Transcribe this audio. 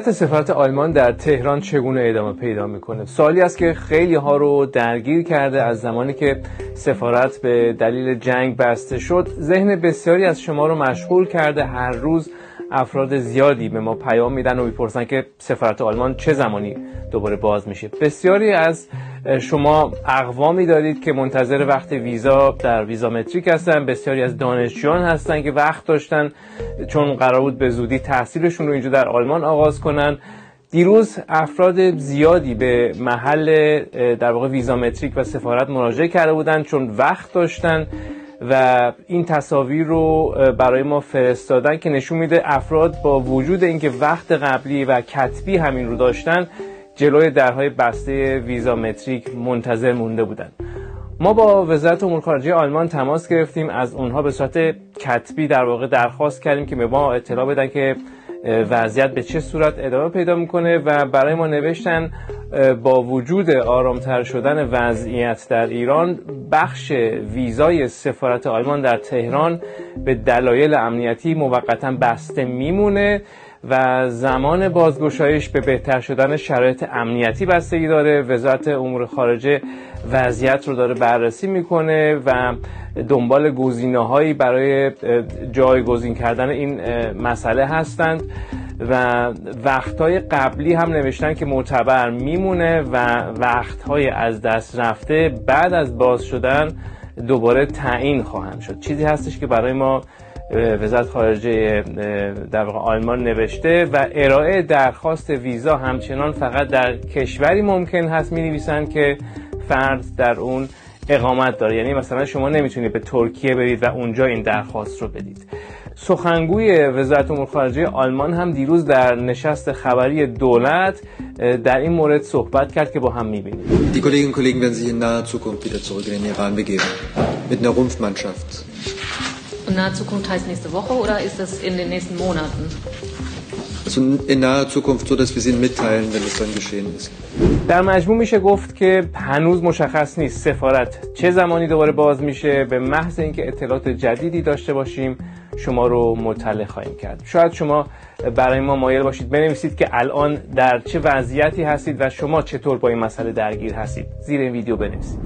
سفارت آلمان در تهران چگونه ادامه پیدا میکنه؟ سوالی است که خیلی ها رو درگیر کرده. از زمانی که سفارت به دلیل جنگ بسته شد، ذهن بسیاری از شما رو مشغول کرده. هر روز افراد زیادی به ما پیام میدن و میپرسن که سفارت آلمان چه زمانی دوباره باز میشه. بسیاری از شما اقوامی دارید که منتظر وقت ویزا در ویزامتریک هستن. بسیاری از دانشجویان هستن که وقت داشتن چون قرار بود به زودی تحصیلشون رو اینجا در آلمان آغاز کنن. دیروز افراد زیادی به محل در واقع ویزامتریک و سفارت مراجعه کرده بودن چون وقت داشتن و این تصاویر رو برای ما فرستادن که نشون میده افراد با وجود اینکه وقت قبلی و کتبی همین رو داشتن، جلوی درهای بسته ویزامتریک منتظر مونده بودن. ما با وزارت امور خارجه آلمان تماس گرفتیم، از اونها به صورت کتبی در واقع درخواست کردیم که به ما اطلاع بدن که وضعیت به چه صورت ادامه پیدا میکنه و برای ما نوشتن با وجود آرامتر شدن وضعیت در ایران، بخش ویزای سفارت آلمان در تهران به دلایل امنیتی موقتا بسته میمونه و زمان بازگشایش به بهتر شدن شرایط امنیتی بستگی داره. وزارت امور خارجه وضعیت رو داره بررسی میکنه و دنبال گزینه‌هایی برای جایگزین کردن این مسئله هستند و وقت‌های قبلی هم نوشتن که معتبر میمونه و وقت‌های از دست رفته بعد از باز شدن دوباره تعیین خواهند شد. چیزی هستش که برای ما وزارت خارجه در واقع آلمان نوشته و ارائه درخواست ویزا همچنان فقط در کشوری ممکن هست می‌نویسن که فرد در اون اقامت داره. یعنی مثلا شما نمیتونید به ترکیه برید و اونجا این درخواست رو بدید. سخنگوی وزارت امور خارجه آلمان هم دیروز در نشست خبری دولت در این مورد صحبت کرد که با هم می‌بینیم. Die Kolleginnen und Kollegen werden sich in naher Zukunft wieder zurück in den Iran begeben mit einer Rumpfmannschaft. Und nahe Zukunft heißt nächste Woche oder ist das in den nächsten Monaten? Also in naher Zukunft, so dass wir es Ihnen mitteilen, wenn es dann geschehen ist. در مجموع میشه گفت که هنوز مشخص نیست سفارت چه زمانی دوباره باز میشه. به محض اینکه اطلاعات جدیدی داشته باشیم شما رو مطلع خواهیم کرد. شاید شما برای ما مایل باشید بنویسید که الان در چه وضعیتی هستید و شما چطور با این مسئله درگیر هستید. زیر این ویدیو بنویسید.